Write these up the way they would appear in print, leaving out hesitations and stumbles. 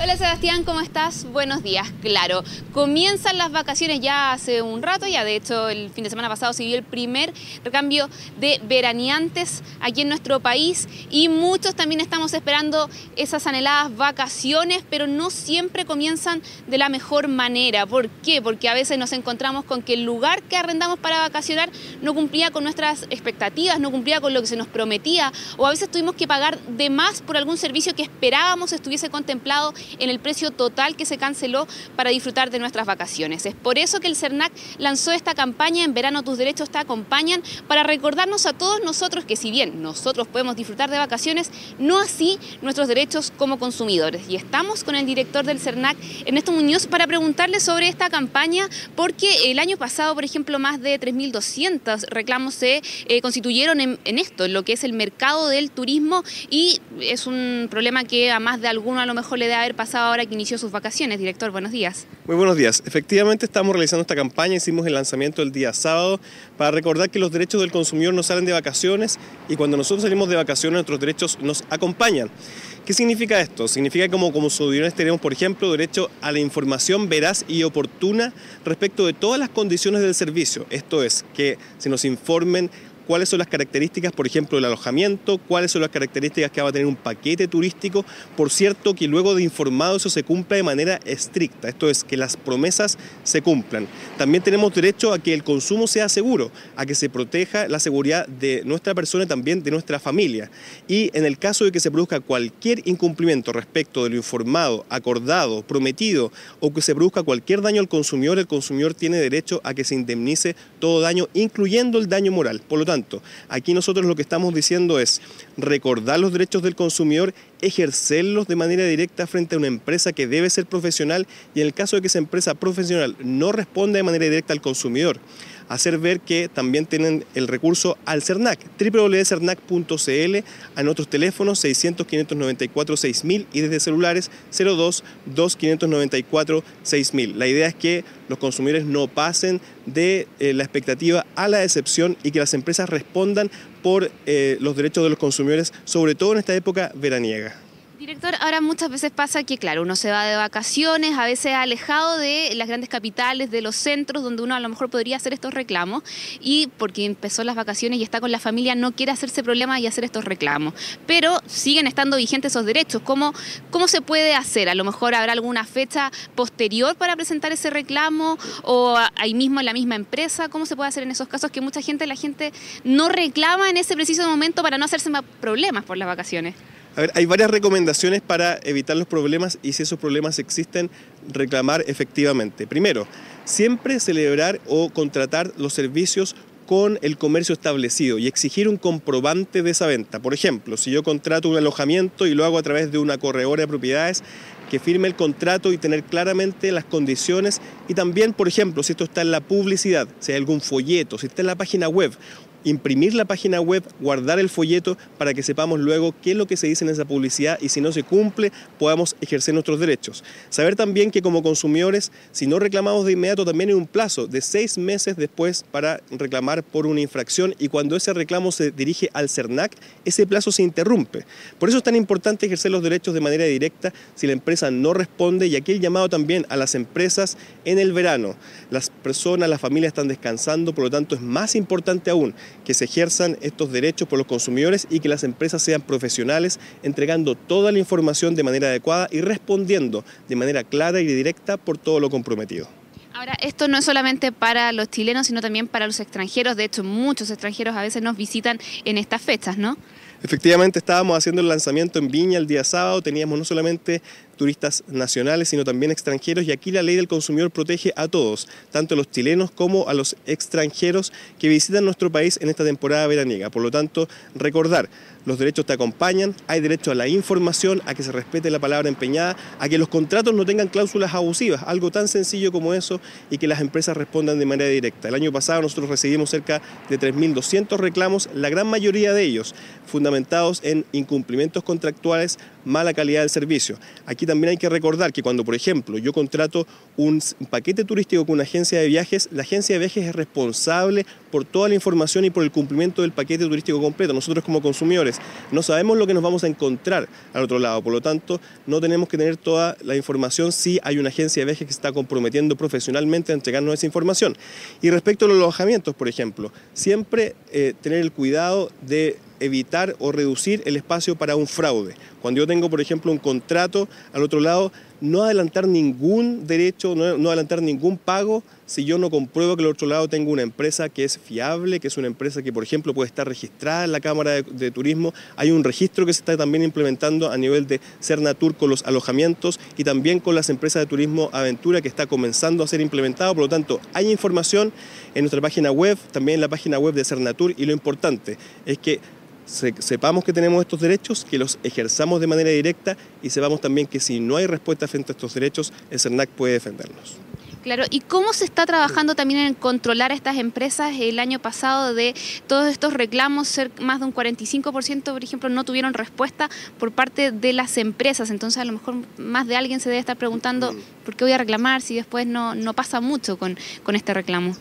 Hola Sebastián, ¿cómo estás? Buenos días. Claro, comienzan las vacaciones ya hace un rato, ya de hecho el fin de semana pasado se dio el primer recambio de veraneantes aquí en nuestro país y muchos también estamos esperando esas anheladas vacaciones, pero no siempre comienzan de la mejor manera. ¿Por qué? Porque a veces nos encontramos con que el lugar que arrendamos para vacacionar no cumplía con nuestras expectativas, no cumplía con lo que se nos prometía, o a veces tuvimos que pagar de más por algún servicio que esperábamos estuviese contemplado en el precio total que se canceló para disfrutar de nuestras vacaciones. Es por eso que el CERNAC lanzó esta campaña En Verano Tus Derechos Te Acompañan, para recordarnos a todos nosotros que si bien nosotros podemos disfrutar de vacaciones, no así nuestros derechos como consumidores. Y estamos con el director del CERNAC, Ernesto Muñoz, para preguntarle sobre esta campaña, porque el año pasado, por ejemplo, más de 3.200 reclamos se constituyeron en esto, en lo que es el mercado del turismo, y es un problema que a más de alguno a lo mejor le debe haber pasado ahora que inició sus vacaciones. Director, buenos días. Muy buenos días. Efectivamente estamos realizando esta campaña, hicimos el lanzamiento el día sábado para recordar que los derechos del consumidor no salen de vacaciones y cuando nosotros salimos de vacaciones nuestros derechos nos acompañan. ¿Qué significa esto? Significa que como consumidores tenemos, por ejemplo, derecho a la información veraz y oportuna respecto de todas las condiciones del servicio. Esto es, que se nos informen cuáles son las características, por ejemplo, del alojamiento, cuáles son las características que va a tener un paquete turístico. Por cierto, que luego de informado eso se cumpla de manera estricta, esto es, que las promesas se cumplan. También tenemos derecho a que el consumo sea seguro, a que se proteja la seguridad de nuestra persona y también de nuestra familia. Y en el caso de que se produzca cualquier incumplimiento respecto de lo informado, acordado, prometido, o que se produzca cualquier daño al consumidor, el consumidor tiene derecho a que se indemnice todo daño, incluyendo el daño moral. Por lo tanto, aquí nosotros lo que estamos diciendo es recordar los derechos del consumidor, ejercerlos de manera directa frente a una empresa que debe ser profesional y en el caso de que esa empresa profesional no responda de manera directa al consumidor, hacer ver que también tienen el recurso al CERNAC, www.cernac.cl, a nuestros teléfonos 600-594-6000 y desde celulares 02-2594-6000. La idea es que los consumidores no pasen de la expectativa a la decepción y que las empresas respondan por los derechos de los consumidores, sobre todo en esta época veraniega. Director, ahora muchas veces pasa que, claro, uno se va de vacaciones, a veces alejado de las grandes capitales, de los centros donde uno a lo mejor podría hacer estos reclamos y porque empezó las vacaciones y está con la familia no quiere hacerse problema y hacer estos reclamos. Pero siguen estando vigentes esos derechos. ¿Cómo se puede hacer? A lo mejor habrá alguna fecha posterior para presentar ese reclamo o ahí mismo en la misma empresa. ¿Cómo se puede hacer en esos casos que la gente no reclama en ese preciso momento para no hacerse más problemas por las vacaciones? A ver, hay varias recomendaciones para evitar los problemas y si esos problemas existen, reclamar efectivamente. Primero, siempre celebrar o contratar los servicios con el comercio establecido y exigir un comprobante de esa venta. Por ejemplo, si yo contrato un alojamiento y lo hago a través de una corredora de propiedades, que firme el contrato y tener claramente las condiciones y también, por ejemplo, si esto está en la publicidad, si hay algún folleto, si está en la página web, imprimir la página web, guardar el folleto para que sepamos luego qué es lo que se dice en esa publicidad y si no se cumple podamos ejercer nuestros derechos. Saber también que como consumidores, si no reclamamos de inmediato, también hay un plazo de 6 meses después para reclamar por una infracción y cuando ese reclamo se dirige al CERNAC, ese plazo se interrumpe. Por eso es tan importante ejercer los derechos de manera directa si la empresa no responde y aquí el llamado también a las empresas en el verano. Las personas, las familias están descansando, por lo tanto es más importante aún que se ejerzan estos derechos por los consumidores y que las empresas sean profesionales, entregando toda la información de manera adecuada y respondiendo de manera clara y directa por todo lo comprometido. Ahora, esto no es solamente para los chilenos, sino también para los extranjeros. De hecho, muchos extranjeros a veces nos visitan en estas fechas, ¿no? Efectivamente, estábamos haciendo el lanzamiento en Viña el día sábado, teníamos no solamente turistas nacionales, sino también extranjeros, y aquí la ley del consumidor protege a todos, tanto a los chilenos como a los extranjeros que visitan nuestro país en esta temporada veraniega. Por lo tanto, recordar, los derechos te acompañan, hay derecho a la información, a que se respete la palabra empeñada, a que los contratos no tengan cláusulas abusivas, algo tan sencillo como eso, y que las empresas respondan de manera directa. El año pasado nosotros recibimos cerca de 3.200 reclamos, la gran mayoría de ellos fundamentados en incumplimientos contractuales, mala calidad del servicio. Aquí también hay que recordar que cuando, por ejemplo, yo contrato un paquete turístico con una agencia de viajes, la agencia de viajes es responsable por toda la información y por el cumplimiento del paquete turístico completo. Nosotros como consumidores no sabemos lo que nos vamos a encontrar al otro lado, por lo tanto no tenemos que tener toda la información si hay una agencia de viajes que se está comprometiendo profesionalmente a entregarnos esa información. Y respecto a los alojamientos, por ejemplo, siempre tener el cuidado de evitar o reducir el espacio para un fraude. Cuando yo tengo, por ejemplo, un contrato al otro lado, no adelantar ningún derecho, no adelantar ningún pago si yo no compruebo que al otro lado tengo una empresa que es fiable, que es una empresa que, por ejemplo, puede estar registrada en la Cámara de Turismo. Hay un registro que se está también implementando a nivel de Sernatur con los alojamientos y también con las empresas de turismo aventura que está comenzando a ser implementado. Por lo tanto, hay información en nuestra página web, también en la página web de Sernatur, y lo importante es que sepamos que tenemos estos derechos, que los ejerzamos de manera directa y sepamos también que si no hay respuesta frente a estos derechos, el SERNAC puede defendernos. Claro, ¿y cómo se está trabajando también en controlar a estas empresas? El año pasado de todos estos reclamos, más de un 45%, por ejemplo, no tuvieron respuesta por parte de las empresas. Entonces, a lo mejor más de alguien se debe estar preguntando ¿por qué voy a reclamar si después no pasa mucho con este reclamo?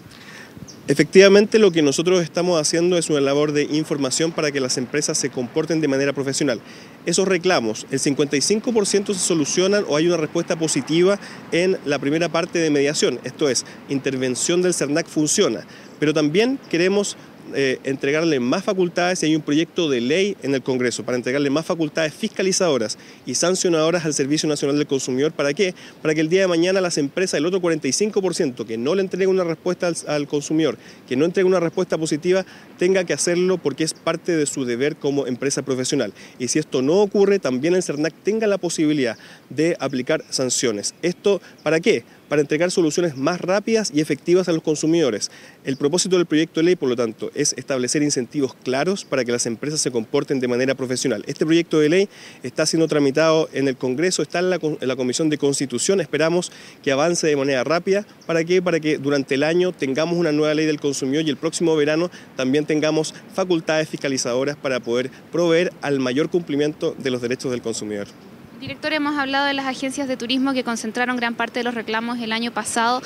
Efectivamente, lo que nosotros estamos haciendo es una labor de información para que las empresas se comporten de manera profesional. Esos reclamos, el 55% se solucionan o hay una respuesta positiva en la primera parte de mediación, esto es, intervención del SERNAC funciona, pero también queremos entregarle más facultades y hay un proyecto de ley en el Congreso para entregarle más facultades fiscalizadoras y sancionadoras al Servicio Nacional del Consumidor. ¿Para qué? Para que el día de mañana las empresas, el otro 45% que no le entrega una respuesta al consumidor, que no entrega una respuesta positiva, tenga que hacerlo porque es parte de su deber como empresa profesional. Y si esto no ocurre, también el SERNAC tenga la posibilidad de aplicar sanciones. ¿Esto para qué? Para entregar soluciones más rápidas y efectivas a los consumidores. El propósito del proyecto de ley, por lo tanto, es establecer incentivos claros para que las empresas se comporten de manera profesional. Este proyecto de ley está siendo tramitado en el Congreso, está en la Comisión de Constitución. Esperamos que avance de manera rápida. ¿Para qué? Para que durante el año tengamos una nueva ley del consumidor y el próximo verano también tengamos facultades fiscalizadoras para poder proveer al mayor cumplimiento de los derechos del consumidor. Director, hemos hablado de las agencias de turismo que concentraron gran parte de los reclamos el año pasado.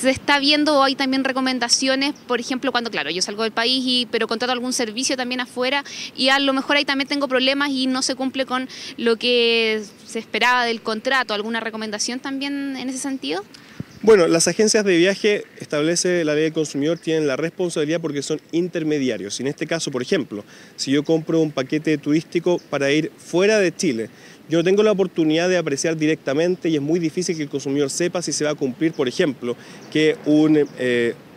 ¿Se está viendo o hay también recomendaciones, por ejemplo, cuando, claro, yo salgo del país pero contrato algún servicio también afuera y a lo mejor ahí también tengo problemas y no se cumple con lo que se esperaba del contrato? ¿Alguna recomendación también en ese sentido? Bueno, las agencias de viaje, establece la ley del consumidor, tienen la responsabilidad porque son intermediarios. Y en este caso, por ejemplo, si yo compro un paquete turístico para ir fuera de Chile, yo no tengo la oportunidad de apreciar directamente y es muy difícil que el consumidor sepa si se va a cumplir, por ejemplo, que un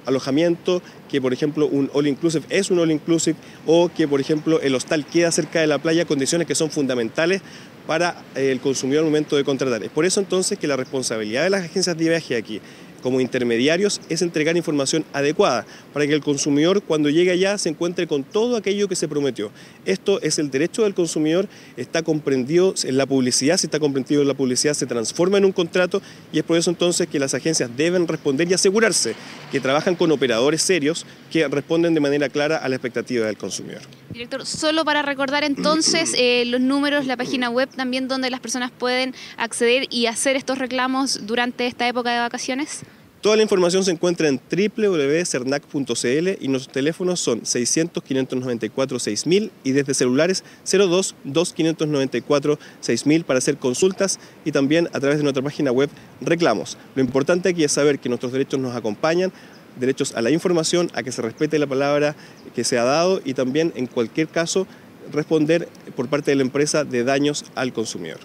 alojamiento, que por ejemplo un all inclusive es un all inclusive o que por ejemplo el hostal queda cerca de la playa, condiciones que son fundamentales para el consumidor al momento de contratar. Es por eso entonces que la responsabilidad de las agencias de viaje aquí, como intermediarios, es entregar información adecuada para que el consumidor cuando llegue allá se encuentre con todo aquello que se prometió. Esto es el derecho del consumidor, está comprendido en la publicidad, si está comprendido en la publicidad se transforma en un contrato y es por eso entonces que las agencias deben responder y asegurarse que trabajan con operadores serios que responden de manera clara a la expectativa del consumidor. Director, solo para recordar entonces los números, la página web también donde las personas pueden acceder y hacer estos reclamos durante esta época de vacaciones. Toda la información se encuentra en www.sernac.cl y nuestros teléfonos son 600-594-6000 y desde celulares 02-2594-6000 para hacer consultas y también a través de nuestra página web reclamos. Lo importante aquí es saber que nuestros derechos nos acompañan, derechos a la información, a que se respete la palabra que se ha dado y también en cualquier caso responder por parte de la empresa de daños al consumidor.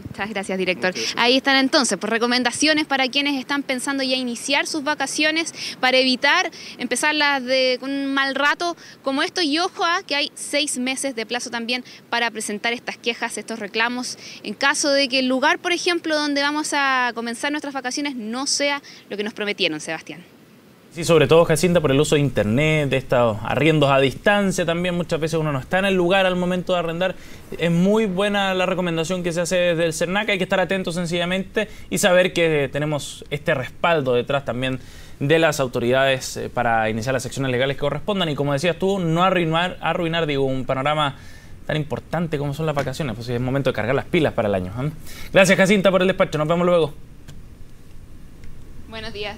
Muchas gracias, director. Ahí están entonces, pues recomendaciones para quienes están pensando ya iniciar sus vacaciones para evitar empezarlas con un mal rato como esto y ojo a que hay 6 meses de plazo también para presentar estas quejas, estos reclamos en caso de que el lugar, por ejemplo, donde vamos a comenzar nuestras vacaciones no sea lo que nos prometieron, Sebastián. Sí, sobre todo, Jacinta, por el uso de internet, de estos arriendos a distancia también. Muchas veces uno no está en el lugar al momento de arrendar. Es muy buena la recomendación que se hace desde el SERNAC. Hay que estar atentos sencillamente y saber que tenemos este respaldo detrás también de las autoridades para iniciar las acciones legales que correspondan. Y como decías tú, no arruinar un panorama tan importante como son las vacaciones, pues es momento de cargar las pilas para el año. Gracias, Jacinta, por el despacho. Nos vemos luego. Buenos días.